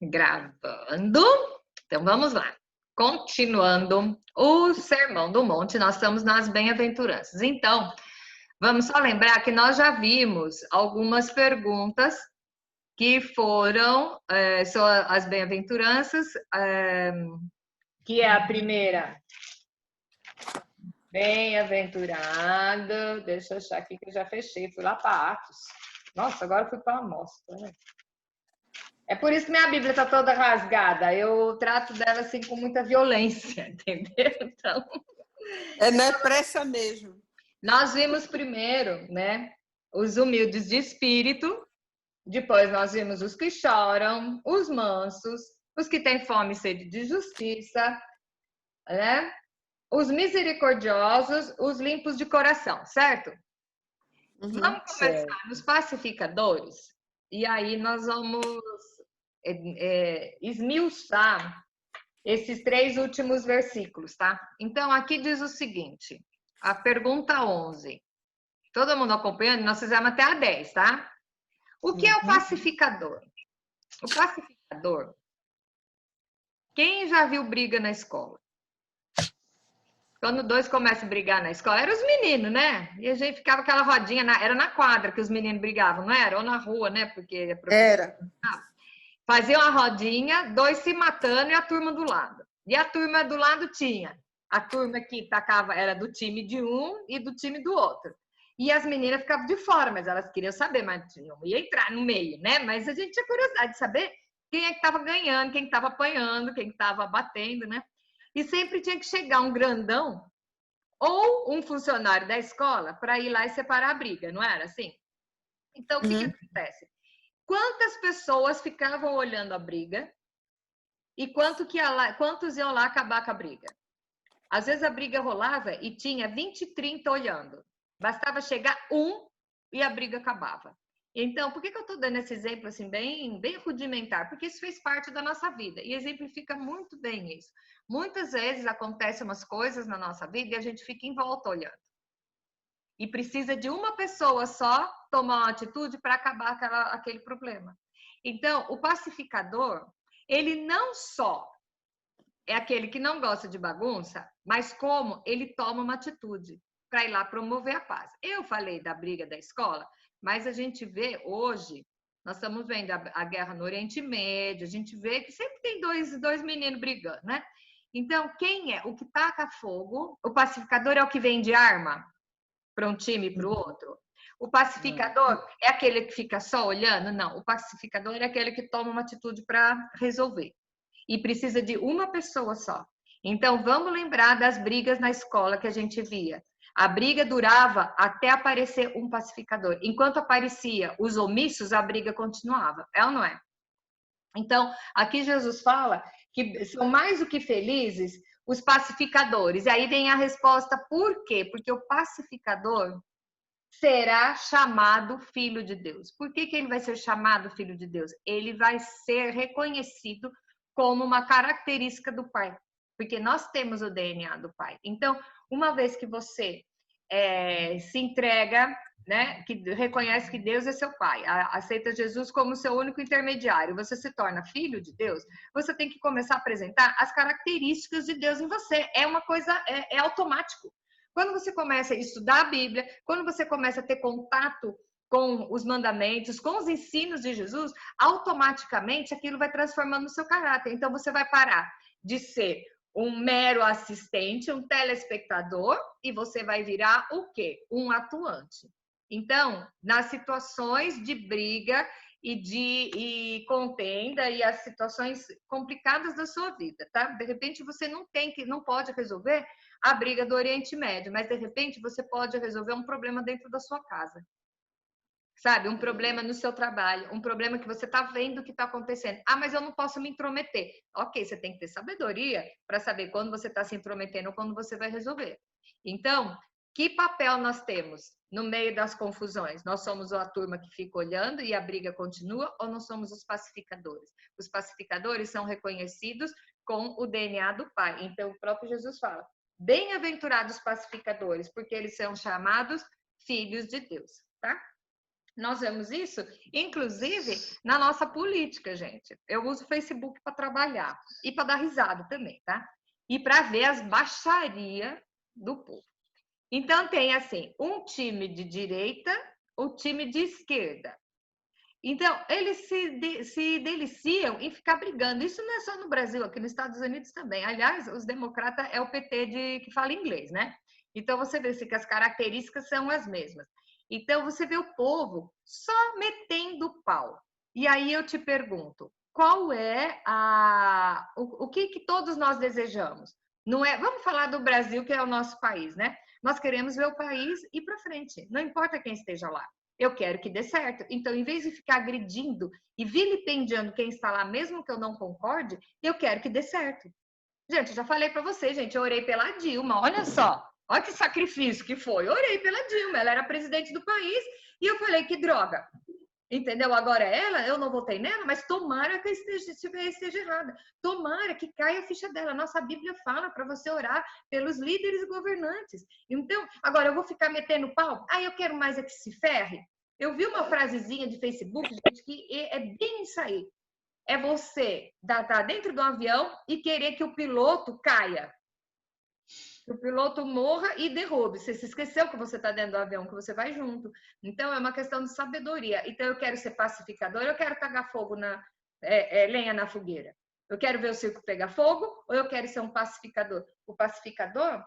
Gravando. Então vamos lá. Continuando o Sermão do Monte, nós estamos nas bem-aventuranças. Então, vamos só lembrar que nós já vimos algumas perguntas que foram sobre as bem-aventuranças, que é a primeira. Bem-aventurado. Deixa eu achar aqui que eu já fechei. Fui lá para Atos. Nossa, agora eu fui para Amós. Né? É por isso que minha Bíblia está toda rasgada. Eu trato dela assim com muita violência, entendeu? Então, não é pressa mesmo. Nós vimos primeiro, né, os humildes de espírito, depois nós vimos os que choram, os mansos, os que têm fome e sede de justiça, né? Os misericordiosos, os limpos de coração, certo? Vamos começar nos pacificadores, e aí nós vamos esmiuçar esses 3 últimos versículos, tá? Então, aqui diz o seguinte, a pergunta 11. Todo mundo acompanhando? Nós fizemos até a 10, tá? O que é o pacificador? O pacificador, quem já viu briga na escola? Quando 2 começam a brigar na escola, eram os meninos, né? E a gente ficava aquela rodinha, era na quadra que os meninos brigavam, não era? Ou na rua, né? Porque a professora... Fazia uma rodinha, 2 se matando e a turma do lado. E a turma do lado tinha a turma que tacava, era do time de um e do time do outro. E as meninas ficavam de fora, mas elas queriam saber, mas não ia entrar no meio, né? Mas a gente tinha curiosidade de saber quem é que estava ganhando, quem estava apanhando, quem estava batendo, né? E sempre tinha que chegar um grandão ou um funcionário da escola para ir lá e separar a briga, não era assim? Então, o que acontece? Quantas pessoas ficavam olhando a briga e quantos iam lá acabar com a briga? Às vezes a briga rolava e tinha 20, 30 olhando. Bastava chegar um e a briga acabava. Então, por que eu estou dando esse exemplo assim bem rudimentar? Porque isso fez parte da nossa vida e exemplifica muito bem isso. Muitas vezes acontecem umas coisas na nossa vida e a gente fica em volta olhando. E precisa de uma pessoa só tomar uma atitude para acabar aquele problema. Então, o pacificador, ele não só é aquele que não gosta de bagunça, mas como ele toma uma atitude para ir lá promover a paz. Eu falei da briga da escola, mas a gente vê hoje, nós estamos vendo a guerra no Oriente Médio, a gente vê que sempre tem dois meninos brigando, né? Então, quem é o que taca fogo? O pacificador é o que vende arma para um time e para o outro? O pacificador é aquele que fica só olhando? Não, o pacificador é aquele que toma uma atitude para resolver. E precisa de uma pessoa só. Então, vamos lembrar das brigas na escola que a gente via. A briga durava até aparecer um pacificador. Enquanto aparecia os omissos, a briga continuava. É ou não é? Então, aqui Jesus fala que são mais do que felizes os pacificadores. E aí vem a resposta, por quê? Porque o pacificador será chamado filho de Deus. Por que ele vai ser chamado filho de Deus? Ele vai ser reconhecido como uma característica do Pai, porque nós temos o DNA do Pai. Então, uma vez que você se entrega, né, que reconhece que Deus é seu Pai, aceita Jesus como seu único intermediário, você se torna filho de Deus, você tem que começar a apresentar as características de Deus em você. É uma coisa, é automático. Quando você começa a estudar a Bíblia, quando você começa a ter contato com os mandamentos, com os ensinos de Jesus, automaticamente aquilo vai transformando o seu caráter. Então você vai parar de ser um mero assistente, um telespectador, e você vai virar o quê? Um atuante. Então, nas situações de briga e contenda e as situações complicadas da sua vida, tá? De repente você não pode resolver a briga do Oriente Médio, mas de repente você pode resolver um problema dentro da sua casa. Sabe, um problema no seu trabalho, um problema que você está vendo que está acontecendo. Ah, mas eu não posso me intrometer. Ok, você tem que ter sabedoria para saber quando você está se intrometendo ou quando você vai resolver. Então, que papel nós temos no meio das confusões? Nós somos a turma que fica olhando e a briga continua ou nós somos os pacificadores? Os pacificadores são reconhecidos com o DNA do Pai. Então, o próprio Jesus fala, bem-aventurados pacificadores, porque eles são chamados filhos de Deus, tá? Nós vemos isso, inclusive, na nossa política, gente. Eu uso o Facebook para trabalhar e para dar risada também, tá? E para ver as baixarias do povo. Então, tem, assim, um time de direita, o time de esquerda. Então, eles se deliciam em ficar brigando. Isso não é só no Brasil, aqui nos Estados Unidos também. Aliás, os democratas é o PT que fala inglês, né? Então, você vê que as características são as mesmas. Então, você vê o povo só metendo pau. E aí eu te pergunto, qual é o que todos nós desejamos? Não é, vamos falar do Brasil, que é o nosso país, né? Nós queremos ver o país ir para frente, não importa quem esteja lá. Eu quero que dê certo. Então, em vez de ficar agredindo e vilipendiando quem está lá, mesmo que eu não concorde, eu quero que dê certo. Gente, eu já falei para vocês, gente, eu orei pela Dilma, olha só. Olha que sacrifício que foi. Eu orei pela Dilma, ela era presidente do país e eu falei, que droga. Entendeu? Agora ela, eu não votei nela, mas tomara que esteja errada. Tomara que caia a ficha dela. Nossa Bíblia fala para você orar pelos líderes e governantes. Então, agora eu vou ficar metendo pau? Ah, eu quero mais é que se ferre. Eu vi uma frasezinha de Facebook, gente, que é bem isso aí. É você estar dentro de um avião e querer que o piloto caia. Que o piloto morra e derrube. Você se esqueceu que você está dentro do avião, que você vai junto. Então, é uma questão de sabedoria. Então, eu quero ser pacificador, eu quero tacar fogo lenha na fogueira. Eu quero ver o circo pegar fogo ou eu quero ser um pacificador? O pacificador,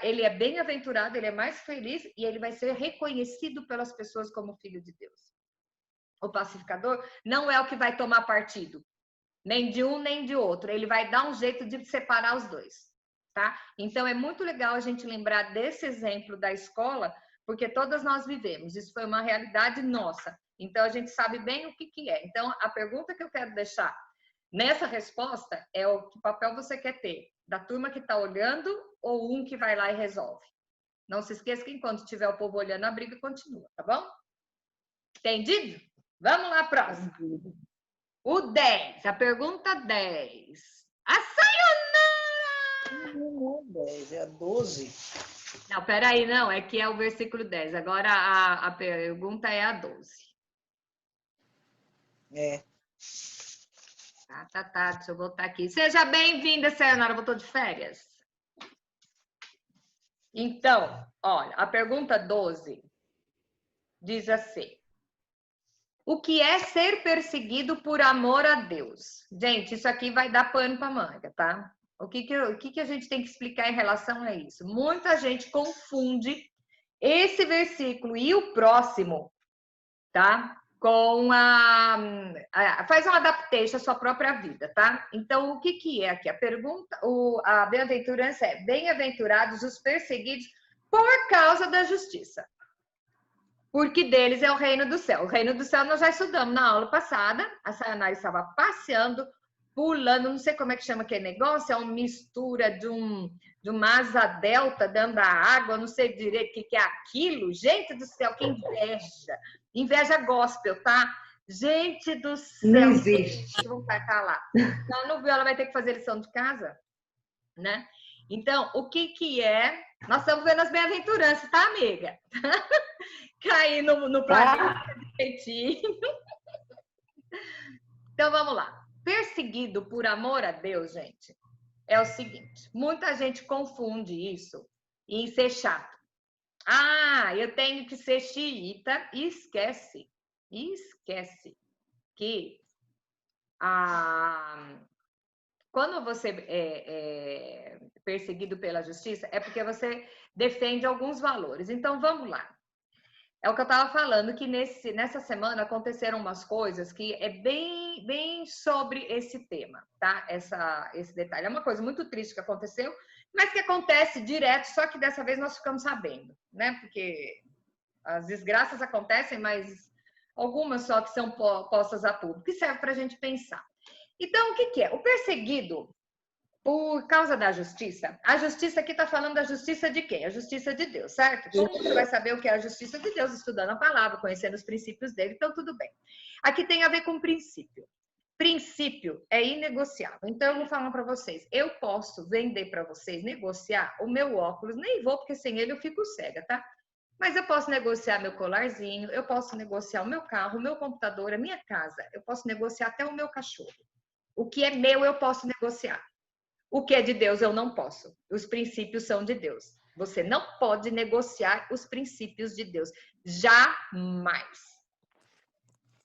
ele é bem-aventurado, ele é mais feliz e ele vai ser reconhecido pelas pessoas como filho de Deus. O pacificador não é o que vai tomar partido, nem de um nem de outro. Ele vai dar um jeito de separar os dois. Tá? Então, é muito legal a gente lembrar desse exemplo da escola, porque todas nós vivemos. Isso foi uma realidade nossa. Então, a gente sabe bem o que é. Então, a pergunta que eu quero deixar nessa resposta é que papel você quer ter? Da turma que está olhando ou um que vai lá e resolve? Não se esqueça que enquanto tiver o povo olhando, a briga continua, tá bom? Entendido? Vamos lá, próximo. O 10, a pergunta 10. A Não é 10, é 12. Não, peraí, não, é que é o versículo 10. Agora a pergunta é a 12. É. Tá, deixa eu voltar aqui. Seja bem-vinda, Sayonara, voltou de férias. Então, olha, a pergunta 12 diz assim: o que é ser perseguido por amor a Deus? Gente, isso aqui vai dar pano para manga, tá? O que a gente tem que explicar em relação a isso? Muita gente confunde esse versículo e o próximo, tá? Com faz uma adaptation à sua própria vida, tá? Então, o que é aqui? A pergunta, a bem-aventurança é: bem-aventurados os perseguidos por causa da justiça, porque deles é o reino do céu. O reino do céu nós já estudamos na aula passada. A Sayonara estava passeando, pulando, não sei como é que chama aquele negócio, é uma mistura de uma asa delta dentro da água, não sei direito o que é aquilo. Gente do céu, que inveja! Inveja gospel, tá? Gente do céu! Não existe. Vamos tacar lá. Ela não viu, ela vai ter que fazer lição de casa, né? Então, o que é? Nós estamos vendo as bem-aventuranças, tá, amiga? Cair no planeta direitinho. Então, vamos lá. Perseguido por amor a Deus, gente, é o seguinte: muita gente confunde isso em ser chato. Ah, eu tenho que ser xiita e esquece que quando você é perseguido pela justiça é porque você defende alguns valores. Então, vamos lá. É o que eu estava falando, que nessa semana aconteceram umas coisas que é bem sobre esse tema, tá? Esse detalhe. É uma coisa muito triste que aconteceu, mas que acontece direto, só que dessa vez nós ficamos sabendo, né? Porque as desgraças acontecem, mas algumas só que são postas a público, que serve para a gente pensar. Então, o que é? O perseguido por causa da justiça, a justiça aqui está falando da justiça de quem? A justiça de Deus, certo? Todo mundo vai saber o que é a justiça de Deus, estudando a palavra, conhecendo os princípios dele, então tudo bem. Aqui tem a ver com princípio. Princípio é inegociável. Então, eu vou falar para vocês, eu posso vender para vocês, negociar o meu óculos, nem vou, porque sem ele eu fico cega, tá? Mas eu posso negociar meu colarzinho, eu posso negociar o meu carro, o meu computador, a minha casa, eu posso negociar até o meu cachorro. O que é meu, eu posso negociar. O que é de Deus, eu não posso. Os princípios são de Deus. Você não pode negociar os princípios de Deus. Jamais.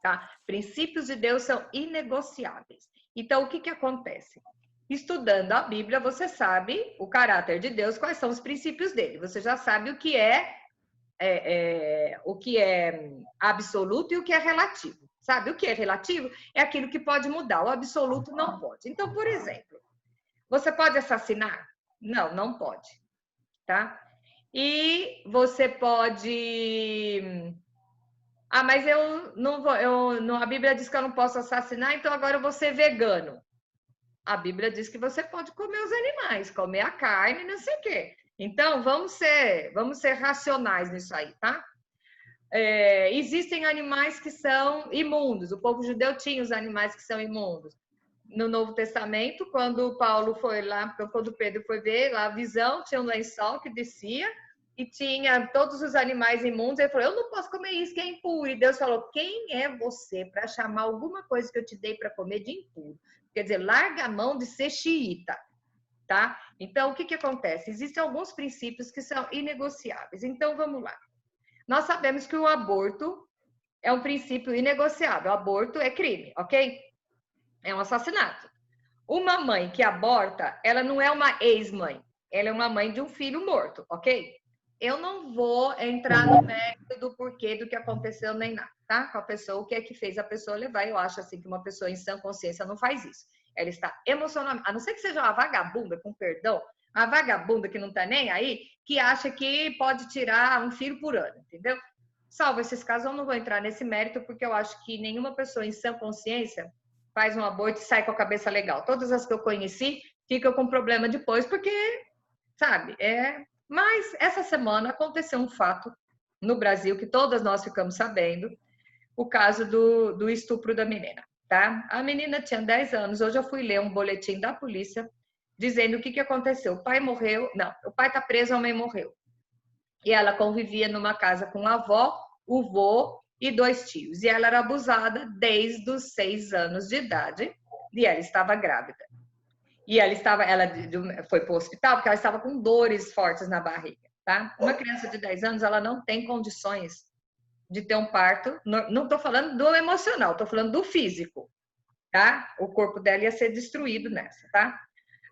Tá? Princípios de Deus são inegociáveis. Então, o que, que acontece? Estudando a Bíblia, você sabe o caráter de Deus, quais são os princípios dele. Você já sabe o que é absoluto e o que é relativo. Sabe? O que é relativo é aquilo que pode mudar. O absoluto não pode. Então, por exemplo, você pode assassinar? Não, não pode. Tá? E você pode... Ah, mas eu não vou... a Bíblia diz que eu não posso assassinar, então agora eu vou ser vegano. A Bíblia diz que você pode comer os animais, comer a carne, não sei o quê. Então, vamos ser racionais nisso aí, tá? Existem animais que são imundos. O povo judeu tinha os animais que são imundos. No Novo Testamento, quando Paulo foi lá, quando Pedro foi ver lá a visão, tinha um lençol que descia e tinha todos os animais imundos. Ele falou: eu não posso comer isso, que é impuro. E Deus falou: quem é você para chamar alguma coisa que eu te dei para comer de impuro? Quer dizer, larga a mão de ser xiita, tá? Então, o que acontece? Existem alguns princípios que são inegociáveis. Então, vamos lá. Nós sabemos que o aborto é um princípio inegociável. O aborto é crime, ok? É um assassinato. Uma mãe que aborta, ela não é uma ex-mãe. Ela é uma mãe de um filho morto, ok? Eu não vou entrar no mérito do porquê do que aconteceu nem nada, tá? Com a pessoa, o que é que fez a pessoa levar. Eu acho assim que uma pessoa em sã consciência não faz isso. Ela está emocionalmente, a não ser que seja uma vagabunda, com perdão, uma vagabunda que não tá nem aí, que acha que pode tirar um filho por ano, entendeu? Salvo esses casos, eu não vou entrar nesse mérito, porque eu acho que nenhuma pessoa em sã consciência faz um aborto e sai com a cabeça legal. Todas as que eu conheci ficam com problema depois, porque, sabe, Mas essa semana aconteceu um fato no Brasil que todas nós ficamos sabendo, o caso do estupro da menina, tá? A menina tinha 10 anos, hoje eu fui ler um boletim da polícia dizendo o que aconteceu. O pai morreu, não, o pai tá preso, a mãe morreu. E ela convivia numa casa com a avó, o vô e 2 tios. E ela era abusada desde os 6 anos de idade e ela estava grávida. E ela foi para o hospital porque ela estava com dores fortes na barriga, tá? Uma criança de 10 anos, ela não tem condições de ter um parto. Não estou falando do emocional, estou falando do físico, tá? O corpo dela ia ser destruído nessa, tá?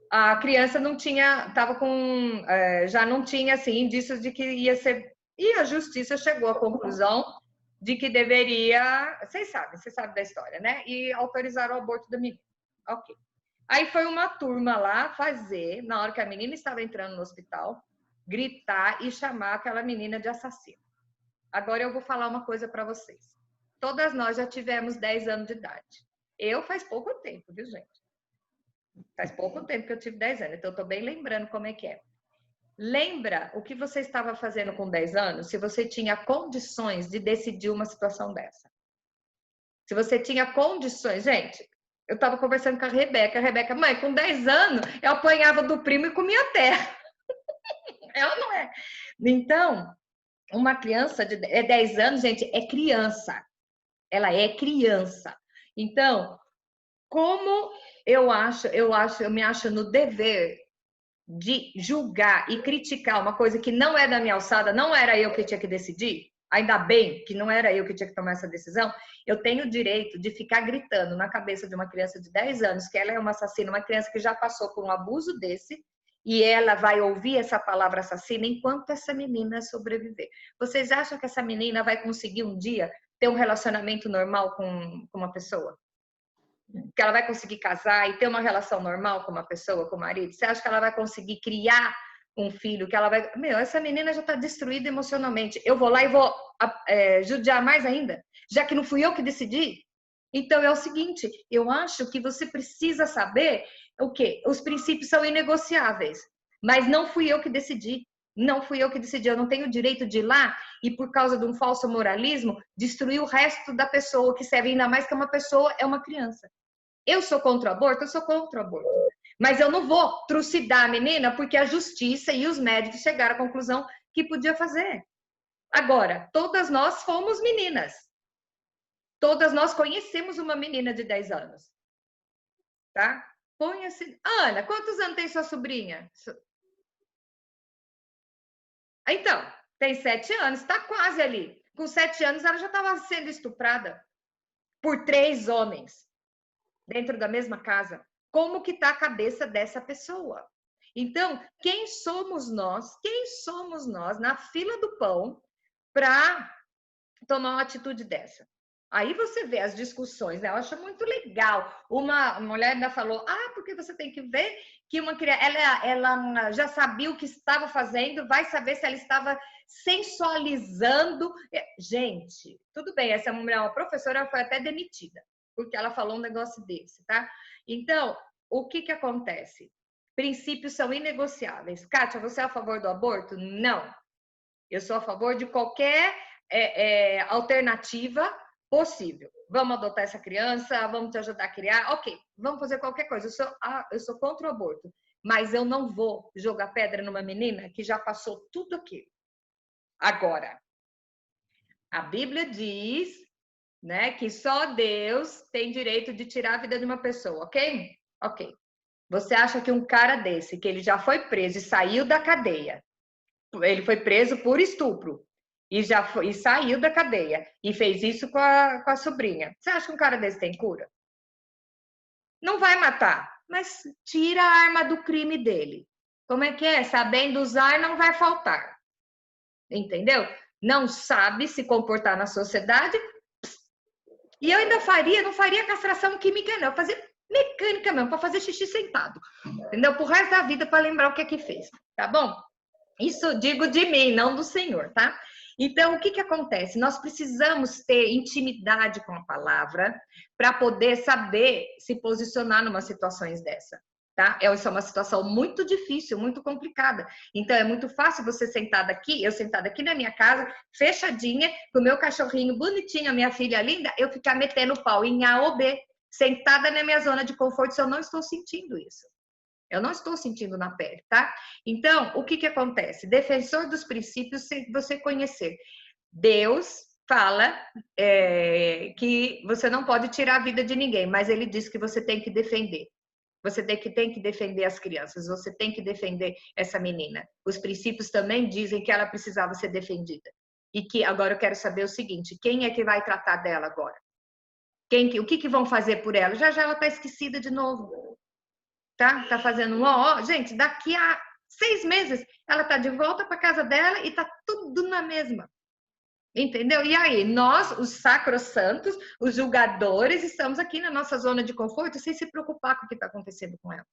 A criança não tinha, já não tinha, assim, indícios de que ia ser... E a justiça chegou à conclusão de que deveria... Vocês sabem da história, né? E autorizaram o aborto da menina. Ok. Aí foi uma turma lá fazer, na hora que a menina estava entrando no hospital, gritar e chamar aquela menina de assassina. Agora eu vou falar uma coisa para vocês. Todas nós já tivemos 10 anos de idade. Eu faz pouco tempo, viu, gente? Faz pouco tempo que eu tive 10 anos, então eu tô bem lembrando como é que é. Lembra o que você estava fazendo com 10 anos, se você tinha condições de decidir uma situação dessa? Se você tinha condições, gente, eu estava conversando com a Rebeca, mãe, com 10 anos, eu apanhava do primo e comia terra. Ela não é. Então, uma criança de 10 anos, gente, é criança. Ela é criança. Então, como eu me acho no dever de julgar e criticar uma coisa que não é da minha alçada, não era eu que tinha que decidir, ainda bem que não era eu que tinha que tomar essa decisão, eu tenho o direito de ficar gritando na cabeça de uma criança de 10 anos que ela é uma assassina, uma criança que já passou por um abuso desse, e ela vai ouvir essa palavra assassina enquanto essa menina sobreviver. Vocês acham que essa menina vai conseguir um dia ter um relacionamento normal com uma pessoa? Que ela vai conseguir casar e ter uma relação normal com uma pessoa, com o marido? Você acha que ela vai conseguir criar um filho? Que ela vai... essa menina já está destruída emocionalmente. Eu vou lá e vou judiar mais ainda, já que não fui eu que decidi? Então é o seguinte, eu acho que você precisa saber o quê? Os princípios são inegociáveis, mas não fui eu que decidi. Não fui eu que decidi, eu não tenho o direito de ir lá e, por causa de um falso moralismo, destruir o resto da pessoa que serve, ainda mais que uma pessoa é uma criança. Eu sou contra o aborto? Eu sou contra o aborto. Mas eu não vou trucidar a menina porque a justiça e os médicos chegaram à conclusão que podia fazer. Agora, todas nós fomos meninas. Todas nós conhecemos uma menina de 10 anos. Tá? Põe-se. Ana, quantos anos tem sua sobrinha? Então, tem 7 anos, está quase ali. Com 7 anos, ela já estava sendo estuprada por 3 homens dentro da mesma casa. Como que está a cabeça dessa pessoa? Então, quem somos nós? Quem somos nós na fila do pão para tomar uma atitude dessa? Aí você vê as discussões, né? Eu acho muito legal. Uma mulher ainda falou: porque você tem que ver que uma criança, ela já sabia o que estava fazendo, vai saber se ela estava sensualizando. Gente, tudo bem, essa mulher é uma professora, ela foi até demitida, porque ela falou um negócio desse, tá? Então, o que acontece? Princípios são inegociáveis. Kátia, você é a favor do aborto? Não. Eu sou a favor de qualquer alternativa possível. Vamos adotar essa criança, vamos te ajudar a criar, ok, vamos fazer qualquer coisa. Eu sou contra o aborto, mas eu não vou jogar pedra numa menina que já passou tudo aquilo. Agora, a Bíblia diz, né, que só Deus tem direito de tirar a vida de uma pessoa, ok? Ok. Você acha que um cara desse, que ele já foi preso e saiu da cadeia, ele foi preso por estupro, e saiu da cadeia e fez isso com a sobrinha. Você acha que um cara desse tem cura? Não vai matar, mas tira a arma do crime dele. Como é que é? Sabendo usar, não vai faltar. Entendeu? Não sabe se comportar na sociedade. E eu ainda não faria castração química, não. Eu fazia mecânica mesmo, para fazer xixi sentado. Entendeu? Pro resto da vida, para lembrar o que é que fez. Tá bom? Isso digo de mim, não do Senhor, tá? Então, o que acontece? Nós precisamos ter intimidade com a palavra para poder saber se posicionar numa situações dessa, tá? Isso é uma situação muito difícil, muito complicada. Então, é muito fácil você sentada aqui, eu sentada aqui na minha casa, fechadinha, com o meu cachorrinho bonitinho, a minha filha linda, eu ficar metendo pau em A ou B, sentada na minha zona de conforto, se eu não estou sentindo isso. Eu não estou sentindo na pele, tá? Então, o que acontece? Defensor dos princípios, se você conhecer. Deus fala que você não pode tirar a vida de ninguém, mas ele diz que você tem que defender. Você tem que defender as crianças, você tem que defender essa menina. Os princípios também dizem que ela precisava ser defendida. E que agora eu quero saber o seguinte: quem é que vai tratar dela agora? O que vão fazer por ela? Já ela está esquecida de novo. Tá fazendo gente, daqui a 6 meses ela tá de volta para casa dela e tá tudo na mesma. Entendeu? E aí, nós, os sacrossantos, os julgadores, estamos aqui na nossa zona de conforto sem se preocupar com o que está acontecendo com ela.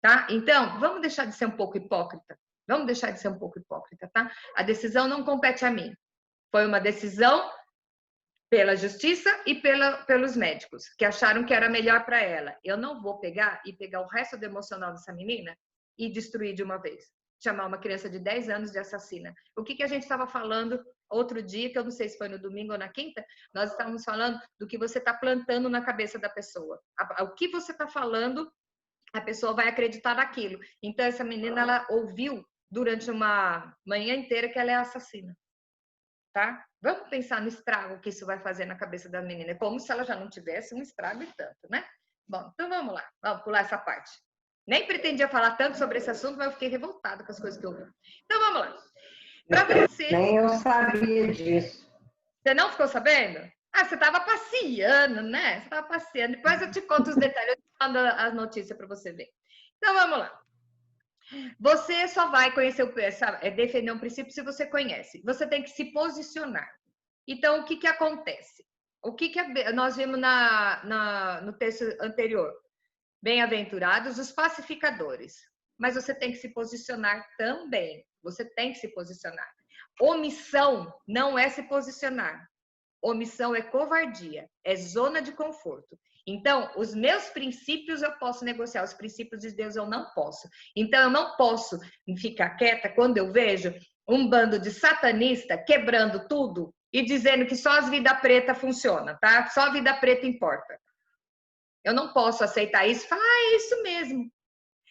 Tá? Então, vamos deixar de ser um pouco hipócrita. Vamos deixar de ser um pouco hipócrita, tá? A decisão não compete a mim. Foi uma decisão pela justiça e pelos médicos, que acharam que era melhor para ela. Eu não vou pegar o resto do emocional dessa menina e destruir de uma vez. Chamar uma criança de 10 anos de assassina. O que a gente estava falando outro dia, que eu não sei se foi no domingo ou na quinta, nós estávamos falando do que você está plantando na cabeça da pessoa. O que você está falando, a pessoa vai acreditar naquilo. Então, essa menina, ela ouviu durante uma manhã inteira que ela é assassina. Tá? Vamos pensar no estrago que isso vai fazer na cabeça da menina. É como se ela já não tivesse um estrago e tanto, né? Bom, então vamos lá. Vamos pular essa parte. Nem pretendia falar tanto sobre esse assunto, mas eu fiquei revoltada com as coisas que eu vi. Então vamos lá. Para você. Nem eu sabia disso. Você não ficou sabendo? Você estava passeando, né? Você estava passeando. Depois eu te conto os detalhes, eu te mando as notícias para você ver. Então vamos lá. Você só vai conhecer defender um princípio se você conhece. Você tem que se posicionar. Então, o que acontece? O que nós vimos no texto anterior? Bem-aventurados os pacificadores. Mas você tem que se posicionar também. Você tem que se posicionar. Omissão não é se posicionar. Omissão é covardia, é zona de conforto. Então, os meus princípios eu posso negociar, os princípios de Deus eu não posso. Então, eu não posso ficar quieta quando eu vejo um bando de satanista quebrando tudo e dizendo que só as vidas pretas funcionam, tá? Só a vida preta importa. Eu não posso aceitar isso e falar, é isso mesmo.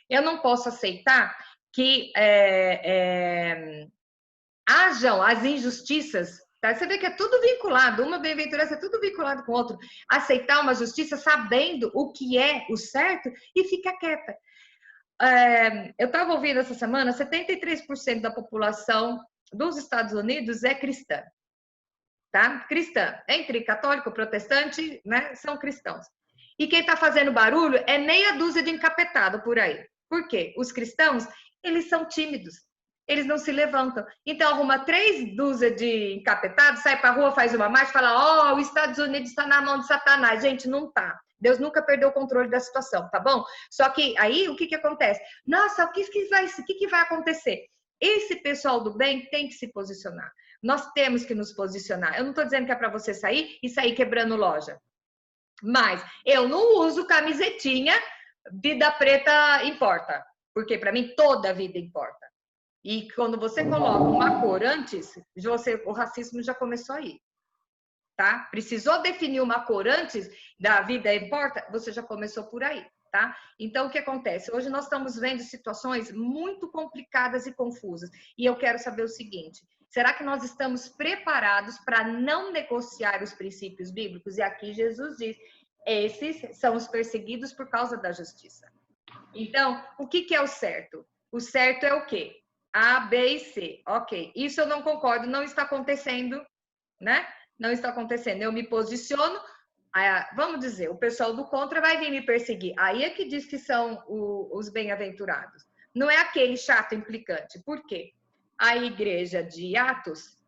Eu não posso aceitar que hajam as injustiças, tá? Você vê que é tudo vinculado, uma bem-aventurança é tudo vinculado com o outro. Aceitar uma justiça sabendo o que é o certo e ficar quieta. Eu estava ouvindo essa semana, 73% da população dos Estados Unidos é cristã, tá? Cristã, entre católico e protestante, né, são cristãos. E quem está fazendo barulho é meia dúzia de encapetado por aí. Por quê? Os cristãos, eles são tímidos, eles não se levantam. Então, arruma 3 dúzias de encapetados, sai para a rua, faz uma marcha, fala, os Estados Unidos está na mão de Satanás. Gente, não tá. Deus nunca perdeu o controle da situação, tá bom? Só que aí, o que acontece? Nossa, o que vai acontecer? Esse pessoal do bem tem que se posicionar. Nós temos que nos posicionar. Eu não estou dizendo que é para você sair e sair quebrando loja. Mas eu não uso camisetinha vida preta importa. Porque para mim toda vida importa. E quando você coloca uma cor antes, o racismo já começou aí. Tá? Precisou definir uma cor antes da vida importa, você já começou por aí. Tá? Então, o que acontece? Hoje nós estamos vendo situações muito complicadas e confusas. E eu quero saber o seguinte: será que nós estamos preparados para não negociar os princípios bíblicos? E aqui Jesus diz: esses são os perseguidos por causa da justiça. Então, o que é o certo? O certo é o quê? A, B e C. Ok, isso eu não concordo, não está acontecendo, né? Não está acontecendo. Eu me posiciono, vamos dizer, o pessoal do contra vai vir me perseguir. Aí é que diz que são os bem-aventurados. Não é aquele chato implicante. Por quê? A igreja de Atos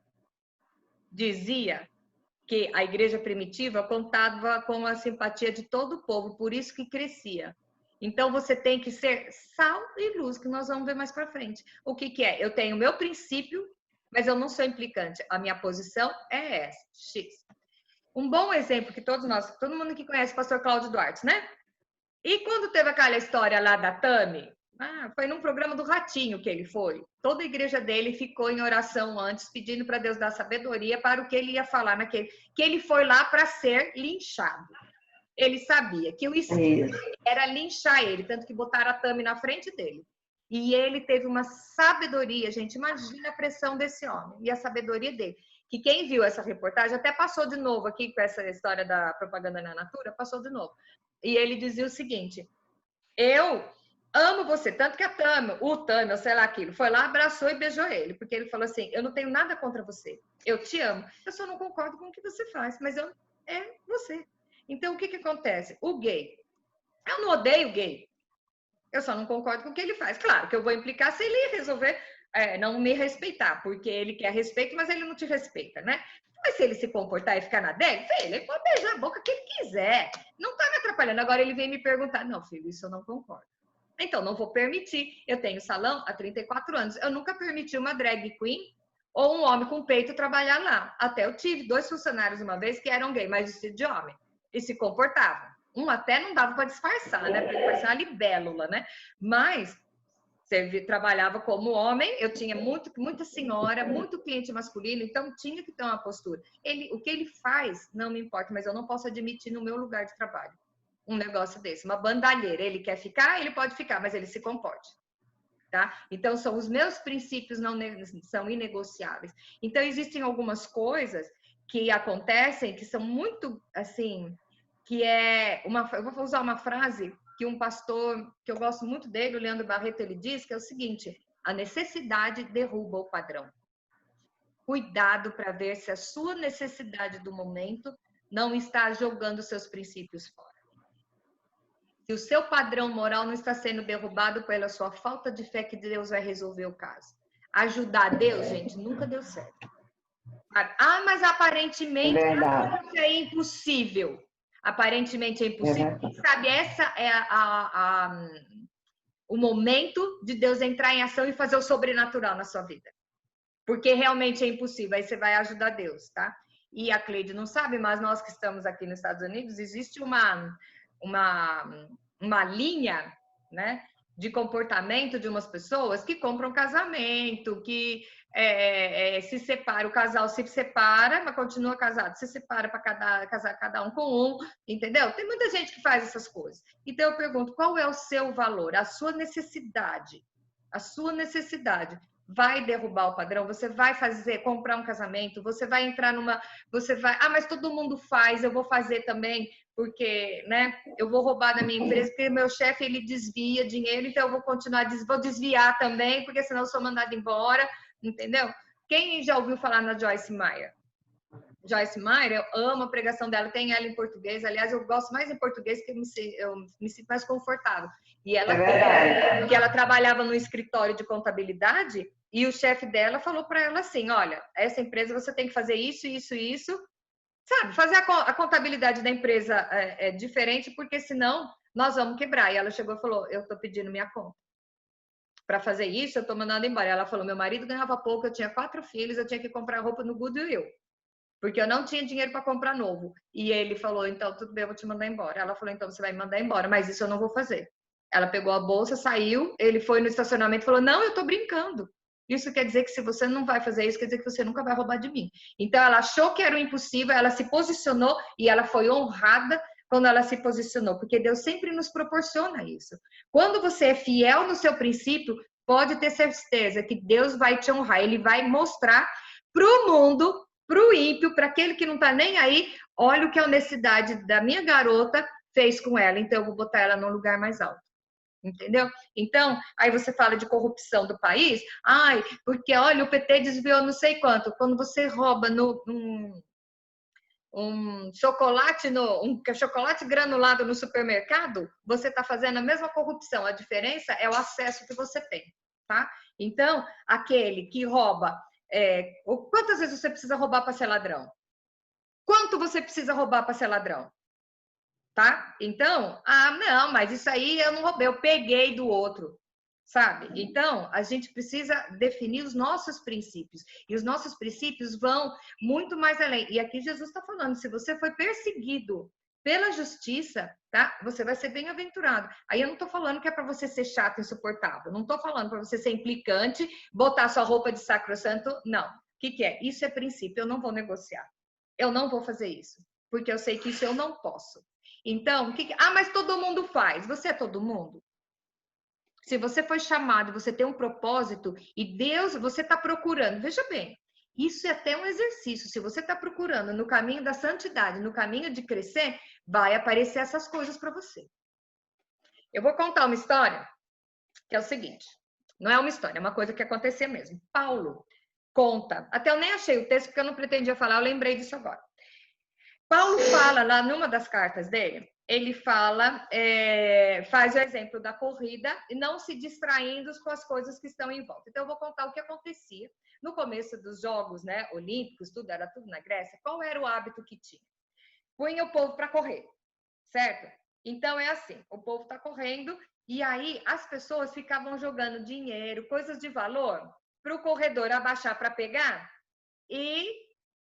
dizia que a igreja primitiva contava com a simpatia de todo o povo, por isso que crescia. Então, você tem que ser sal e luz, que nós vamos ver mais para frente. O que é? Eu tenho o meu princípio, mas eu não sou implicante. A minha posição é essa, X. Um bom exemplo que todo mundo que conhece o pastor Cláudio Duarte, né? E quando teve aquela história lá da Tami, foi num programa do Ratinho que ele foi. Toda a igreja dele ficou em oração antes, pedindo para Deus dar sabedoria para o que ele ia falar naquele. Que ele foi lá para ser linchado. Ele sabia que o esquema era linchar ele, tanto que botaram a Tami na frente dele. E ele teve uma sabedoria, gente. Imagina a pressão desse homem e a sabedoria dele. Que quem viu essa reportagem até passou de novo aqui com essa história da propaganda na Natura, passou de novo. E ele dizia o seguinte: eu amo você, tanto que o Tami, ou sei lá aquilo, foi lá, abraçou e beijou ele, porque ele falou assim: eu não tenho nada contra você, eu te amo, eu só não concordo com o que você faz, mas é você. Então, o que acontece? O gay, eu não odeio o gay, eu só não concordo com o que ele faz. Claro que eu vou implicar se ele resolver não me respeitar, porque ele quer respeito, mas ele não te respeita, né? Mas se ele se comportar e ficar na dele, ele pode beijar a boca que ele quiser. Não tá me atrapalhando. Agora ele vem me perguntar: não, filho, isso eu não concordo. Então, não vou permitir. Eu tenho salão há 34 anos. Eu nunca permiti uma drag queen ou um homem com peito trabalhar lá. Até eu tive 2 funcionários uma vez que eram gay, mas vestido de homem. E se comportavam. Um até não dava para disfarçar, né? Porque parecia uma libélula, né? Mas trabalhava como homem, eu tinha muita senhora, muito cliente masculino, então tinha que ter uma postura. O que ele faz não me importa, mas eu não posso admitir no meu lugar de trabalho um negócio desse, uma bandalheira. Ele quer ficar, ele pode ficar, mas ele se comporte. Tá? Então, são os meus princípios, não são inegociáveis. Então, existem algumas coisas que acontecem que são muito, assim, eu vou usar uma frase que um pastor, que eu gosto muito dele, o Leandro Barreto, ele diz, que é o seguinte: a necessidade derruba o padrão. Cuidado para ver se a sua necessidade do momento não está jogando seus princípios fora. Se o seu padrão moral não está sendo derrubado pela sua falta de fé que Deus vai resolver o caso. Ajudar Deus, gente, nunca deu certo. Mas aparentemente é impossível. Aparentemente é impossível. Sabe, essa é o momento de Deus entrar em ação e fazer o sobrenatural na sua vida. Porque realmente é impossível. Aí você vai ajudar Deus, tá? E a Cleide não sabe, mas nós que estamos aqui nos Estados Unidos, existe uma linha, né, de comportamento de umas pessoas que compram casamento, que se separa, o casal se separa, mas continua casado, se separa para casar cada um com um, entendeu? Tem muita gente que faz essas coisas. Então eu pergunto: qual é o seu valor, a sua necessidade? A sua necessidade vai derrubar o padrão, você vai comprar um casamento, você vai entrar mas todo mundo faz, eu vou fazer também, porque, né, eu vou roubar da minha empresa, porque meu chefe, ele desvia dinheiro, então eu vou continuar, vou desviar também, porque senão eu sou mandada embora, entendeu? Quem já ouviu falar na Joyce Meyer? Joyce Meyer, eu amo a pregação dela, tem ela em português, aliás, eu gosto mais em português, que eu me sinto mais confortável. E ela, porque ela trabalhava no escritório de contabilidade, e o chefe dela falou para ela assim, olha, essa empresa você tem que fazer isso, isso, isso, sabe, fazer a contabilidade da empresa é diferente, porque senão nós vamos quebrar. E ela chegou e falou, eu estou pedindo minha conta. Para fazer isso, eu estou mandando embora. Ela falou, meu marido ganhava pouco, eu tinha 4 filhos, eu tinha que comprar roupa no Goodwill, porque eu não tinha dinheiro para comprar novo. E ele falou, então, tudo bem, eu vou te mandar embora. Ela falou, então, você vai me mandar embora, mas isso eu não vou fazer. Ela pegou a bolsa, saiu, ele foi no estacionamento e falou, não, eu tô brincando. Isso quer dizer que se você não vai fazer isso, quer dizer que você nunca vai roubar de mim. Então, ela achou que era o impossível, ela se posicionou e ela foi honrada quando ela se posicionou, porque Deus sempre nos proporciona isso. Quando você é fiel no seu princípio, pode ter certeza que Deus vai te honrar, Ele vai mostrar para o mundo, para o ímpio, para aquele que não está nem aí, olha o que a honestidade da minha garota fez com ela, então eu vou botar ela num lugar mais alto. Entendeu? Então, aí você fala de corrupção do país, porque olha, o PT desviou não sei quanto. Quando você rouba um chocolate granulado no supermercado, você está fazendo a mesma corrupção. A diferença é o acesso que você tem, tá? Então, aquele que rouba, quantas vezes você precisa roubar para ser ladrão? Quanto você precisa roubar para ser ladrão? Tá? Então, não, mas isso aí eu não roubei, eu peguei do outro, sabe? Então, a gente precisa definir os nossos princípios, e os nossos princípios vão muito mais além. E aqui Jesus está falando, se você foi perseguido pela justiça, tá? Você vai ser bem-aventurado. Aí eu não estou falando que é para você ser chato e insuportável, não estou falando para você ser implicante, botar sua roupa de sacrossanto, não. O que é? Isso é princípio, eu não vou negociar. Eu não vou fazer isso, porque eu sei que isso eu não posso. Então, mas todo mundo faz. Você é todo mundo? Se você foi chamado, você tem um propósito e Deus, você está procurando. Veja bem, isso é até um exercício. Se você está procurando no caminho da santidade, no caminho de crescer, vai aparecer essas coisas para você. Eu vou contar uma história que é o seguinte. Não é uma história, é uma coisa que acontecia mesmo. Paulo conta. Até eu nem achei o texto porque eu não pretendia falar, eu lembrei disso agora. Paulo fala lá numa das cartas dele, ele fala, faz o exemplo da corrida e não se distraindo com as coisas que estão em volta. Então, eu vou contar o que acontecia no começo dos Jogos, né, Olímpicos, era tudo na Grécia. Qual era o hábito que tinha? Punha o povo para correr, certo? Então, é assim, o povo está correndo e aí as pessoas ficavam jogando dinheiro, coisas de valor, para o corredor abaixar para pegar e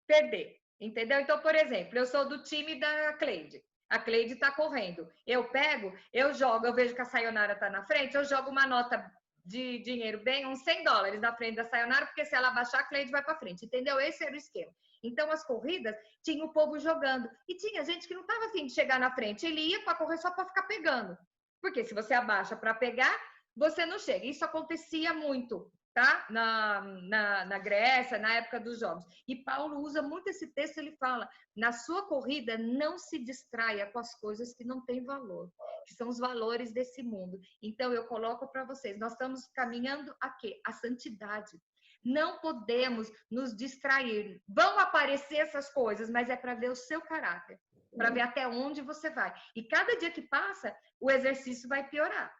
perder. Entendeu? Então, por exemplo, eu sou do time da Cleide. A Cleide está correndo. Eu pego, eu jogo, eu vejo que a Sayonara está na frente, eu jogo uma nota de dinheiro bem, uns $100 na frente da Sayonara, porque se ela baixar, a Cleide vai para frente. Entendeu? Esse era o esquema. Então, as corridas, tinha o povo jogando. E tinha gente que não estava afim de chegar na frente. Ele ia para correr só para ficar pegando. Porque se você abaixa para pegar, você não chega. Isso acontecia muito. Tá? Na Grécia, na época dos Jogos. E Paulo usa muito esse texto, ele fala, na sua corrida, não se distraia com as coisas que não têm valor, que são os valores desse mundo. Então, eu coloco para vocês, nós estamos caminhando a quê? A santidade. Não podemos nos distrair. Vão aparecer essas coisas, mas é para ver o seu caráter, para ver até onde você vai. E cada dia que passa, o exercício vai piorar.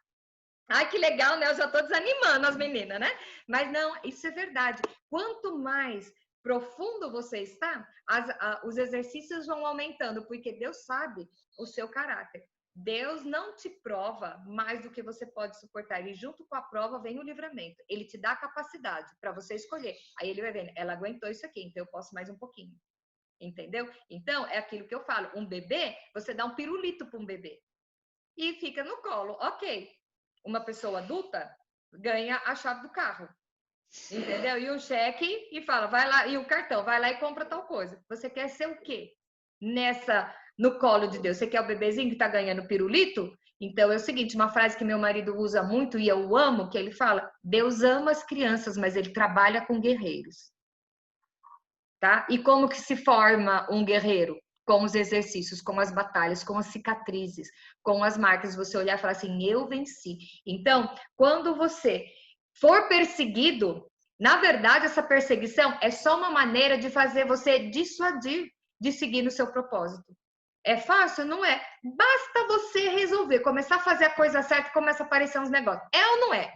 Ai, que legal, né? Eu já estou desanimando as meninas, né? Mas não, isso é verdade. Quanto mais profundo você está, os exercícios vão aumentando, porque Deus sabe o seu caráter. Deus não te prova mais do que você pode suportar. E junto com a prova vem o livramento. Ele te dá a capacidade para você escolher. Aí ele vai vendo, ela aguentou isso aqui, então eu posso mais um pouquinho. Entendeu? Então, é aquilo que eu falo. Um bebê, você dá um pirulito para um bebê. E fica no colo. Ok. Uma pessoa adulta ganha a chave do carro, entendeu? E um cheque e fala, vai lá, e o cartão, vai lá e compra tal coisa. Você quer ser o quê? No colo de Deus, você quer o bebezinho que tá ganhando pirulito? Então é o seguinte, uma frase que meu marido usa muito e eu amo, que ele fala: Deus ama as crianças, mas ele trabalha com guerreiros. Tá? E como que se forma um guerreiro? Com os exercícios, com as batalhas, com as cicatrizes, com as marcas. Você olhar e falar assim: eu venci. Então, quando você for perseguido, na verdade, essa perseguição é só uma maneira de fazer você dissuadir de seguir no seu propósito. É fácil? Não é. Basta você resolver, começar a fazer a coisa certa e começa a aparecer uns negócios. É ou não é?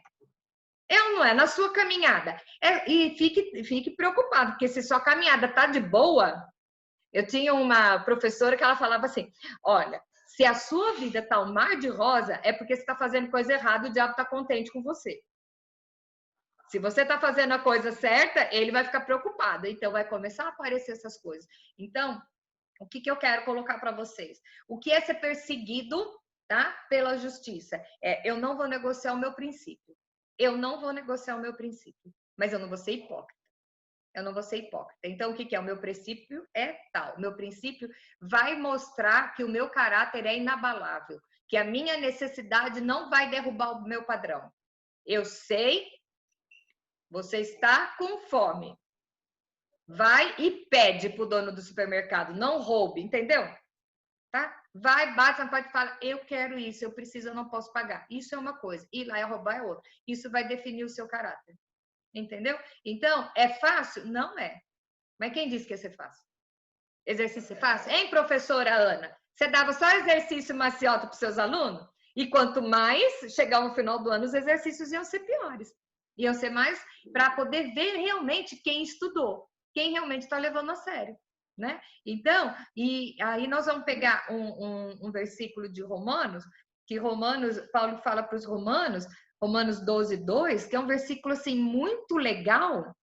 É ou não é? Na sua caminhada. E fique preocupado, porque se sua caminhada tá de boa, eu tinha uma professora que ela falava assim: olha, se a sua vida tá um mar de rosa, é porque você está fazendo coisa errada, o diabo está contente com você. Se você está fazendo a coisa certa, ele vai ficar preocupado. Então, vai começar a aparecer essas coisas. Então, o que eu quero colocar para vocês? O que é ser perseguido, tá? Pela justiça? Eu não vou negociar o meu princípio. Eu não vou negociar o meu princípio. Mas eu não vou ser hipócrita. Eu não vou ser hipócrita. Então, o que é? O meu princípio é tal. O meu princípio vai mostrar que o meu caráter é inabalável. Que a minha necessidade não vai derrubar o meu padrão. Eu sei, você está com fome. Vai e pede pro dono do supermercado. Não roube, entendeu? Tá? Vai, bate na porta e fala: eu quero isso, eu preciso, eu não posso pagar. Isso é uma coisa. Ir lá e roubar é outra. Isso vai definir o seu caráter. Entendeu? Então, é fácil? Não é. Mas quem disse que ia ser fácil? Exercício fácil? Hein, professora Ana? Você dava só exercício maciota para os seus alunos? E quanto mais chegar no final do ano, os exercícios iam ser piores. Iam ser mais para poder ver realmente quem estudou, quem realmente está levando a sério. Né? Então, e aí nós vamos pegar um versículo de Romanos, que Paulo fala para os Romanos, Romanos 12, 2, que é um versículo assim muito legal.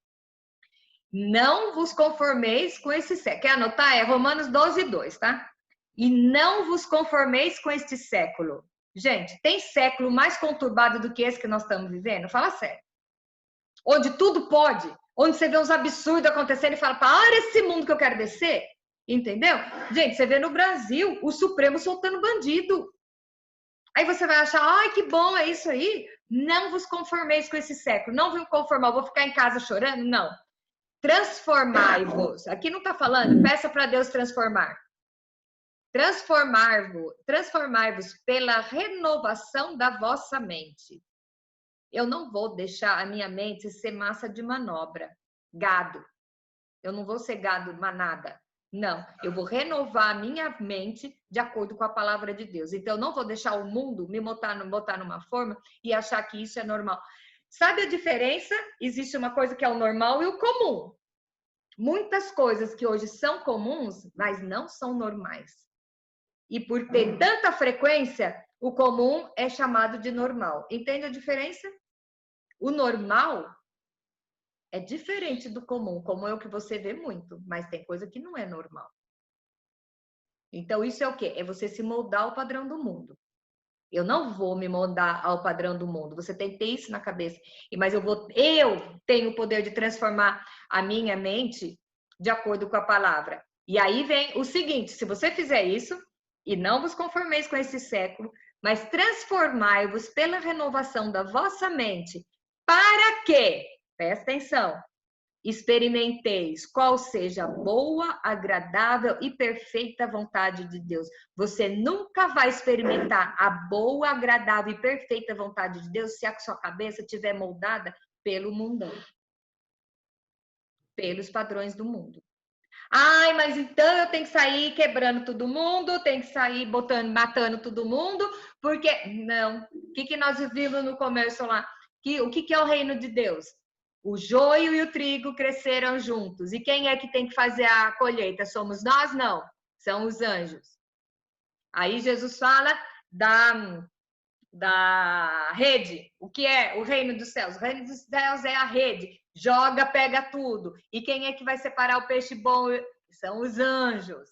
Não vos conformeis com esse século. Quer anotar? É Romanos 12, 2, tá? E não vos conformeis com este século. Gente, tem século mais conturbado do que esse que nós estamos vivendo? Fala sério. Onde tudo pode, onde você vê uns absurdos acontecendo e fala: para esse mundo que eu quero descer. Entendeu? Gente, você vê no Brasil o Supremo soltando bandido. Aí você vai achar: ai, que bom, é isso aí. Não vos conformeis com esse século. Não vos conformar, vou ficar em casa chorando? Não. Transformai-vos. Aqui não está falando, peça para Deus transformar. Transformai-vos pela renovação da vossa mente. Eu não vou deixar a minha mente ser massa de manobra, gado. Eu não vou ser gado manada. Não, eu vou renovar a minha mente de acordo com a palavra de Deus. Então, eu não vou deixar o mundo me botar numa forma e achar que isso é normal. Sabe a diferença? Existe uma coisa que é o normal e o comum. Muitas coisas que hoje são comuns, mas não são normais. E por ter tanta frequência, o comum é chamado de normal. Entende a diferença? O normal é diferente do comum. Comum é o que você vê muito, mas tem coisa que não é normal. Então, isso é o quê? É você se moldar ao padrão do mundo. Eu não vou me moldar ao padrão do mundo. Você tem que ter isso na cabeça. Mas eu tenho o poder de transformar a minha mente de acordo com a palavra. E aí vem o seguinte: se você fizer isso, e não vos conformeis com esse século, mas transformai-vos pela renovação da vossa mente, para que, presta atenção, experimenteis qual seja a boa, agradável e perfeita vontade de Deus. Você nunca vai experimentar a boa, agradável e perfeita vontade de Deus se a sua cabeça estiver moldada pelo mundão, pelos padrões do mundo. Ai, mas então eu tenho que sair quebrando todo mundo, tenho que sair matando todo mundo, porque não. O que nós vimos no começo lá? O que é o reino de Deus? O joio e o trigo cresceram juntos. E quem é que tem que fazer a colheita? Somos nós? Não. São os anjos. Aí Jesus fala da rede. O que é o reino dos céus? O reino dos céus é a rede. Joga, pega tudo. E quem é que vai separar o peixe bom? São os anjos.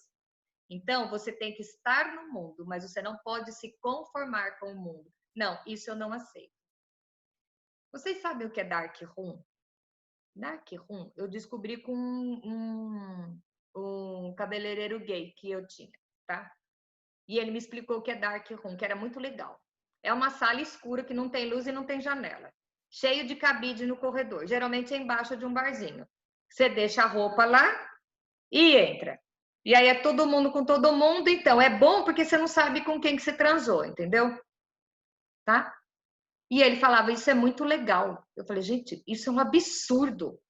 Então, você tem que estar no mundo, mas você não pode se conformar com o mundo. Não, isso eu não aceito. Vocês sabem o que é Dark Room? Dark Room eu descobri com um cabeleireiro gay que eu tinha, tá? E ele me explicou o que é dark room, que era muito legal. É uma sala escura que não tem luz e não tem janela. Cheio de cabide no corredor. Geralmente é embaixo de um barzinho. Você deixa a roupa lá e entra. E aí é todo mundo com todo mundo. Então, é bom porque você não sabe com quem que você transou, entendeu? Tá? E ele falava, isso é muito legal. Eu falei, gente, isso é um absurdo.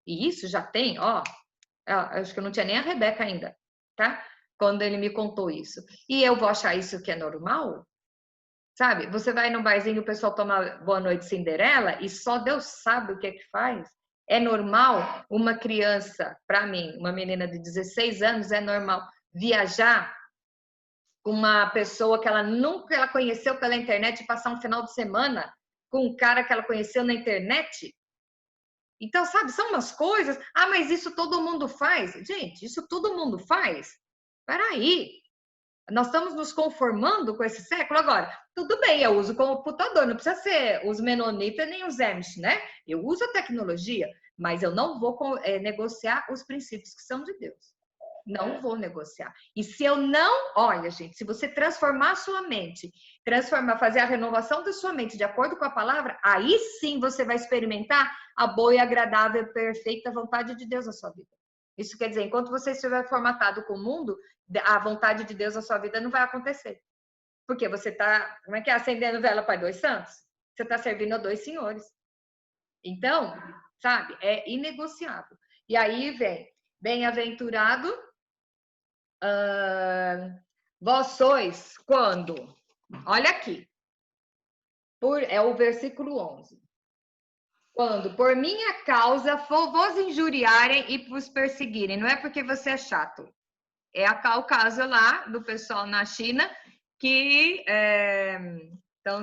E isso já tem, ó. Acho que eu não tinha nem a Rebeca ainda, tá? Quando ele me contou isso. E eu vou achar isso que é normal? Sabe? Você vai num barzinho, o pessoal toma Boa Noite Cinderela e só Deus sabe o que é que faz. É normal uma criança, para mim, uma menina de 16 anos, é normal viajar com uma pessoa que ela nunca ela conheceu pela internet e passar um final de semana com um cara que ela conheceu na internet? Então, sabe, são umas coisas. Ah, mas isso todo mundo faz. Gente, isso todo mundo faz? Peraí. Nós estamos nos conformando com esse século agora. Tudo bem, eu uso computador, não precisa ser os menonitas nem os Amish, né? Eu uso a tecnologia, mas eu não vou negociar os princípios que são de Deus. Não vou negociar. E se eu não, olha, gente, se você transformar a sua mente, fazer a renovação da sua mente de acordo com a palavra, aí sim você vai experimentar a boa e agradável e perfeita vontade de Deus na sua vida. Isso quer dizer, enquanto você estiver formatado com o mundo, a vontade de Deus na sua vida não vai acontecer. Porque você está, como é que é, acendendo vela para 2 santos? Você está servindo a 2 senhores. Então, sabe, é inegociável. E aí vem, bem-aventurado vós sois quando? Olha aqui. É o versículo 11. Quando por minha causa vos injuriarem e vos perseguirem. Não é porque você é chato. É o caso lá do pessoal na China que estão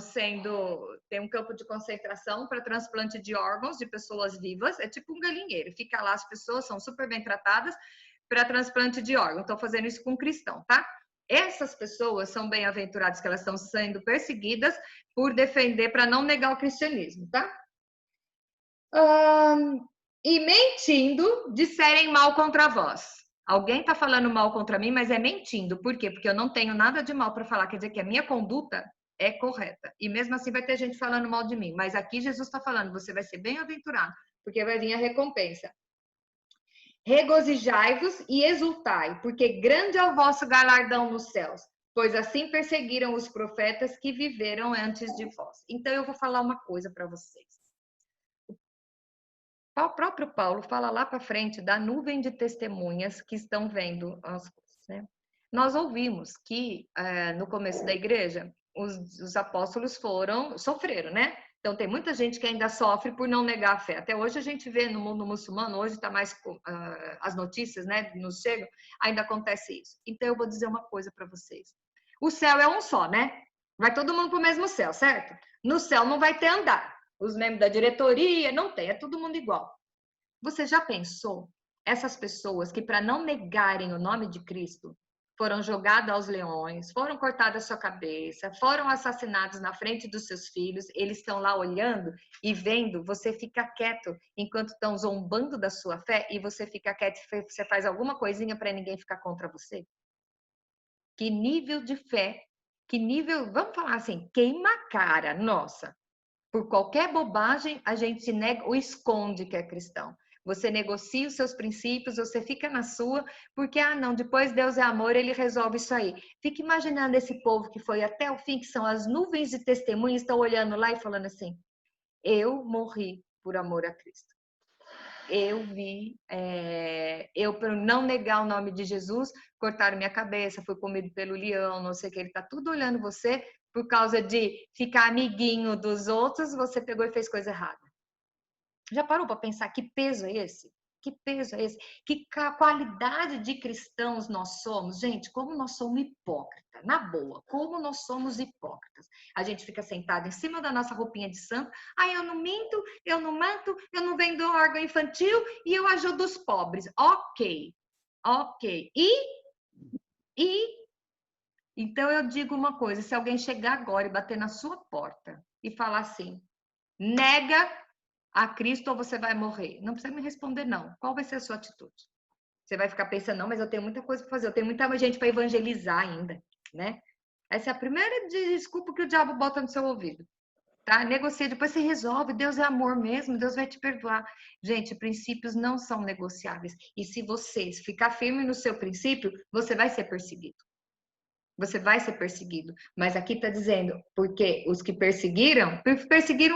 tem um campo de concentração para transplante de órgãos de pessoas vivas. É tipo um galinheiro. Fica lá, as pessoas são super bem tratadas para transplante de órgão. Estão fazendo isso com cristão, tá? Essas pessoas são bem-aventuradas, que elas estão sendo perseguidas por defender, para não negar o cristianismo, tá? E mentindo, disserem mal contra vós. Alguém está falando mal contra mim, mas é mentindo. Por quê? Porque eu não tenho nada de mal para falar. Quer dizer que a minha conduta é correta. E mesmo assim vai ter gente falando mal de mim. Mas aqui Jesus está falando, você vai ser bem-aventurado, porque vai vir a recompensa. Regozijai-vos e exultai, porque grande é o vosso galardão nos céus, pois assim perseguiram os profetas que viveram antes de vós. Então eu vou falar uma coisa para vocês. O próprio Paulo fala lá para frente da nuvem de testemunhas que estão vendo as coisas, né? Nós ouvimos que no começo da igreja os apóstolos sofreram, né? Então tem muita gente que ainda sofre por não negar a fé. Até hoje a gente vê no mundo muçulmano, hoje está mais as notícias, né? Nos chegam, ainda acontece isso. Então eu vou dizer uma coisa para vocês. O céu é um só, né? Vai todo mundo para o mesmo céu, certo? No céu não vai ter andar. Os membros da diretoria, não tem, é todo mundo igual. Você já pensou? Essas pessoas que, para não negarem o nome de Cristo, foram jogadas aos leões, foram cortadas a sua cabeça, foram assassinados na frente dos seus filhos, eles estão lá olhando e vendo, você fica quieto enquanto estão zombando da sua fé e você fica quieto e você faz alguma coisinha para ninguém ficar contra você? Que nível de fé, que nível, vamos falar assim, queima a cara, nossa. Por qualquer bobagem, a gente nega ou esconde que é cristão. Você negocia os seus princípios, você fica na sua, porque, não, depois Deus é amor, ele resolve isso aí. Fica imaginando esse povo que foi até o fim, que são as nuvens de testemunhas, estão olhando lá e falando assim, eu morri por amor a Cristo. Eu por não negar o nome de Jesus, cortaram minha cabeça, fui comido pelo leão, não sei o que, ele tá tudo olhando você, por causa de ficar amiguinho dos outros, você pegou e fez coisa errada. Já parou para pensar que peso é esse? Que peso é esse? Que qualidade de cristãos nós somos? Gente, como nós somos hipócritas, na boa, como nós somos hipócritas. A gente fica sentado em cima da nossa roupinha de santo, eu não minto, eu não mato, eu não vendo órgão infantil e eu ajudo os pobres. Ok. Então eu digo uma coisa, se alguém chegar agora e bater na sua porta e falar assim, nega a Cristo ou você vai morrer. Não precisa me responder, não. Qual vai ser a sua atitude? Você vai ficar pensando, não, mas eu tenho muita coisa para fazer, eu tenho muita gente para evangelizar ainda. né? Essa é a primeira desculpa que o diabo bota no seu ouvido. Tá? Negocia, depois você resolve. Deus é amor mesmo, Deus vai te perdoar. Gente, princípios não são negociáveis. E se você ficar firme no seu princípio, você vai ser perseguido. Você vai ser perseguido. Mas aqui está dizendo, porque os que perseguiram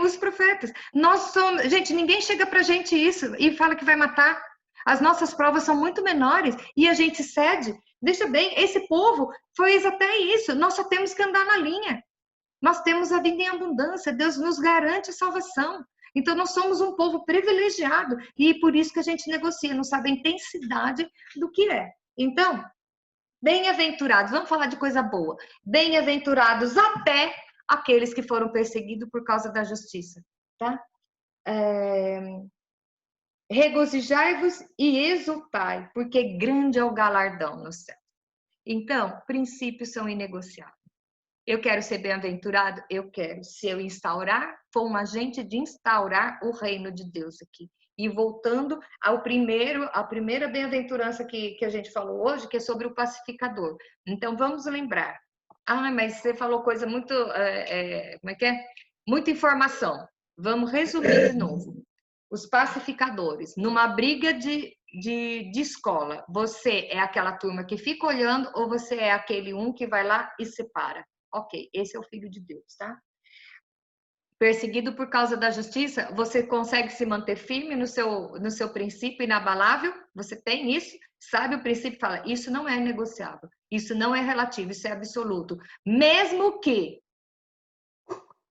os profetas. Nós somos. Gente, ninguém chega pra gente isso e fala que vai matar. As nossas provas são muito menores e a gente cede. Deixa bem, esse povo fez até isso. Nós só temos que andar na linha. Nós temos a vida em abundância, Deus nos garante a salvação. Então, nós somos um povo privilegiado e por isso que a gente negocia, não sabe a intensidade do que é. Então, bem-aventurados, vamos falar de coisa boa. Bem-aventurados até aqueles que foram perseguidos por causa da justiça, tá? Regozijai-vos e exultai, porque grande é o galardão no céu. Então, princípios são inegociáveis. Eu quero ser bem-aventurado? Eu quero. Se eu instaurar, for um agente de instaurar o reino de Deus aqui. E voltando à primeira bem-aventurança que a gente falou hoje, que é sobre o pacificador. Então, vamos lembrar. Ah, mas você falou coisa muito... como é que é? Muita informação. Vamos resumir de novo. Os pacificadores. Numa briga de escola, você é aquela turma que fica olhando ou você é aquele um que vai lá e separa? Ok, esse é o Filho de Deus, tá? Perseguido por causa da justiça, você consegue se manter firme no seu princípio inabalável? Você tem isso? Sabe o princípio? Fala, isso não é negociável, isso não é relativo, isso é absoluto. Mesmo que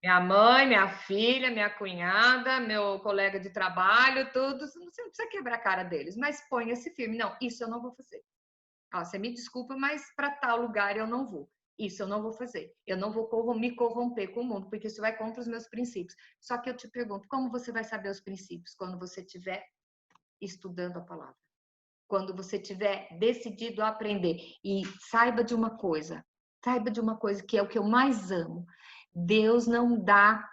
minha mãe, minha filha, minha cunhada, meu colega de trabalho, todos, você não precisa quebrar a cara deles, mas ponha-se firme. Não, isso eu não vou fazer. Ó, você me desculpa, mas para tal lugar eu não vou. Isso eu não vou fazer. Eu não vou me corromper com o mundo, porque isso vai contra os meus princípios. Só que eu te pergunto, como você vai saber os princípios? Quando você estiver estudando a palavra. Quando você tiver decidido a aprender. E saiba de uma coisa que é o que eu mais amo. Deus não dá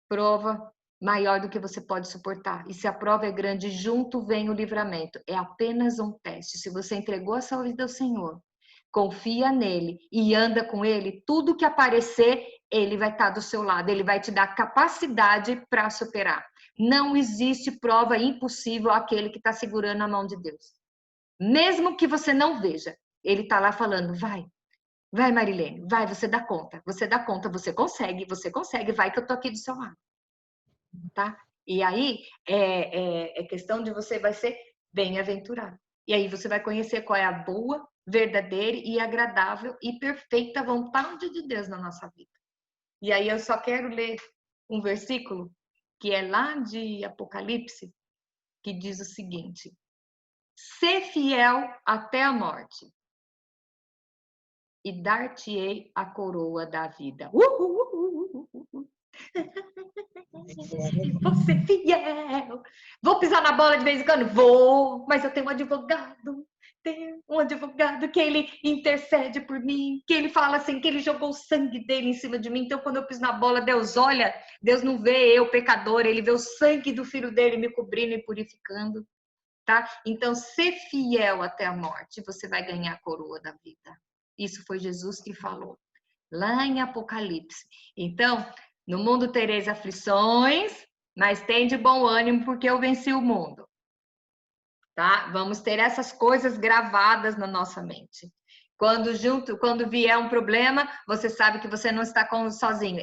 prova maior do que você pode suportar. E se a prova é grande, junto vem o livramento. É apenas um teste. Se você entregou a sua vida ao Senhor, confia nele e anda com ele, tudo que aparecer, ele vai estar do seu lado. Ele vai te dar capacidade para superar. Não existe prova impossível àquele que está segurando a mão de Deus. Mesmo que você não veja, ele está lá falando, vai Marilene, vai, você dá conta, você consegue, vai que eu tô aqui do seu lado. Tá? E aí é questão de você vai ser bem-aventurado. E aí você vai conhecer qual é a boa, verdadeira e agradável e perfeita vontade de Deus na nossa vida. E aí eu só quero ler um versículo que é lá de Apocalipse, que diz o seguinte: ser fiel até a morte e dar-te-ei a coroa da vida. Vou ser fiel. Vou pisar na bola de vez em quando? Vou, mas eu tenho um advogado. Tem um advogado que ele intercede por mim, que ele fala assim, que ele jogou o sangue dele em cima de mim. Então, quando eu piso na bola, Deus olha, Deus não vê eu, pecador, ele vê o sangue do filho dele me cobrindo e purificando, tá? Então, ser fiel até a morte, você vai ganhar a coroa da vida. Isso foi Jesus que falou, lá em Apocalipse. Então, no mundo tereis aflições, mas tem de bom ânimo, porque eu venci o mundo. Tá? Vamos ter essas coisas gravadas na nossa mente. Quando vier um problema, você sabe que você não está sozinho.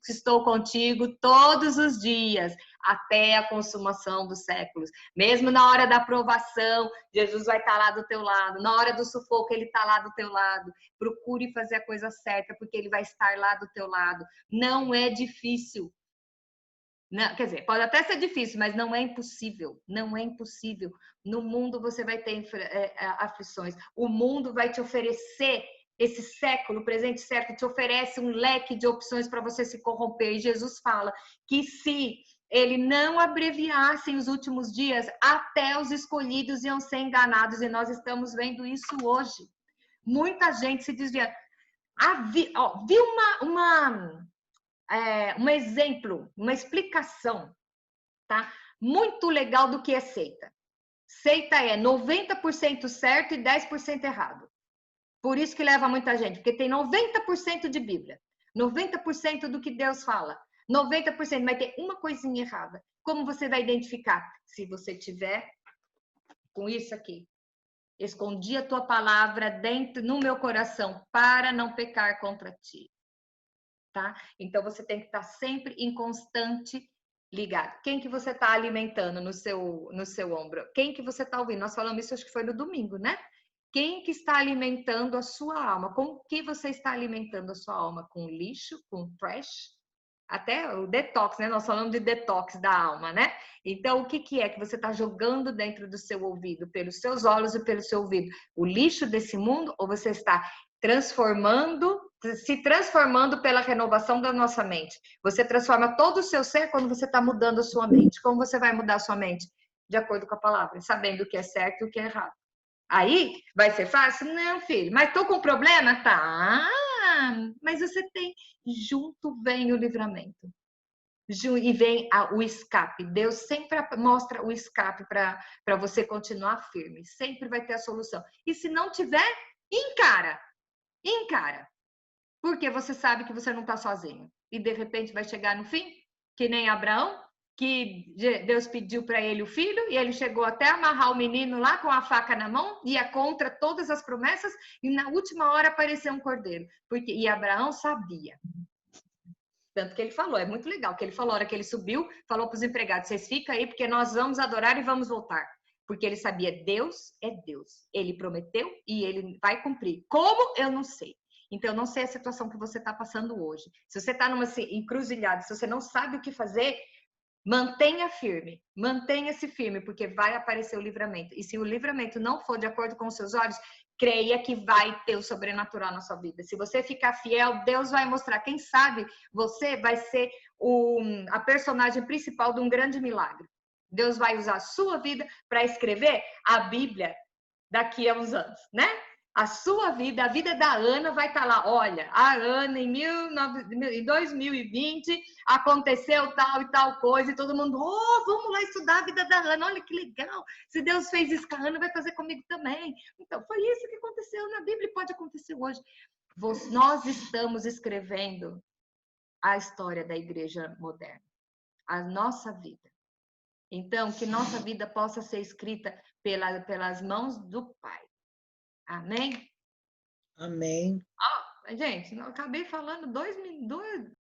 Estou contigo todos os dias, até a consumação dos séculos. Mesmo na hora da aprovação, Jesus vai estar lá do teu lado. Na hora do sufoco, ele está lá do teu lado. Procure fazer a coisa certa, porque ele vai estar lá do teu lado. Não é difícil. Não, quer dizer, pode até ser difícil, mas não é impossível. Não é impossível. No mundo você vai ter aflições. O mundo vai te oferecer, esse século, o presente século, te oferece um leque de opções para você se corromper. E Jesus fala que se ele não abreviasse os últimos dias, até os escolhidos iam ser enganados. E nós estamos vendo isso hoje. Muita gente se desvia. Vi um exemplo, uma explicação, tá? Muito legal do que é seita. Seita é 90% certo e 10% errado. Por isso que leva muita gente, porque tem 90% de Bíblia, 90% do que Deus fala, 90%, mas tem uma coisinha errada. Como você vai identificar? Se você tiver com isso aqui. Escondi a tua palavra dentro no meu coração para não pecar contra ti. Tá? Então você tem que estar sempre em constante ligado. Quem que você está alimentando no seu ombro? Quem que você está ouvindo? Nós falamos isso, acho que foi no domingo, né? Quem que está alimentando a sua alma? Com que você está alimentando a sua alma? Com lixo? Com trash? Até o detox, né? Nós falamos de detox da alma, né? Então, o que que é que você está jogando dentro do seu ouvido, pelos seus olhos e pelo seu ouvido? O lixo desse mundo ou você está se transformando pela renovação da nossa mente? Você transforma todo o seu ser quando você está mudando a sua mente. Como você vai mudar a sua mente? De acordo com a palavra, sabendo o que é certo e o que é errado. Aí, vai ser fácil? Não, filho. Mas tô com problema? Tá. Mas você tem. Junto vem o livramento. E vem o escape. Deus sempre mostra o escape para você continuar firme. Sempre vai ter a solução. E se não tiver, encara. Encara. Porque você sabe que você não está sozinho. E de repente vai chegar no fim, que nem Abraão, que Deus pediu para ele o filho, e ele chegou até a amarrar o menino lá com a faca na mão, ia contra todas as promessas, e na última hora apareceu um cordeiro. E Abraão sabia. Tanto que ele falou, é muito legal, que ele falou, a hora que ele subiu, falou para os empregados, vocês ficam aí, porque nós vamos adorar e vamos voltar. Porque ele sabia, Deus é Deus. Ele prometeu e ele vai cumprir. Como? Eu não sei. Então, eu não sei a situação que você está passando hoje. Se você está numa encruzilhada, se você não sabe o que fazer, mantenha-se firme, porque vai aparecer o livramento. E se o livramento não for de acordo com os seus olhos, creia que vai ter o sobrenatural na sua vida. Se você ficar fiel, Deus vai mostrar. Quem sabe você vai ser a personagem principal de um grande milagre. Deus vai usar a sua vida para escrever a Bíblia daqui a uns anos, né? A sua vida, a vida da Ana vai estar lá. Olha, a Ana em 2020 aconteceu tal e tal coisa e todo mundo, vamos lá estudar a vida da Ana. Olha que legal. Se Deus fez isso com a Ana, vai fazer comigo também. Então, foi isso que aconteceu na Bíblia e pode acontecer hoje. Nós estamos escrevendo a história da igreja moderna, a nossa vida. Então, que nossa vida possa ser escrita pelas mãos do Pai. Amém? Amém. Gente, eu acabei falando 2 minutos.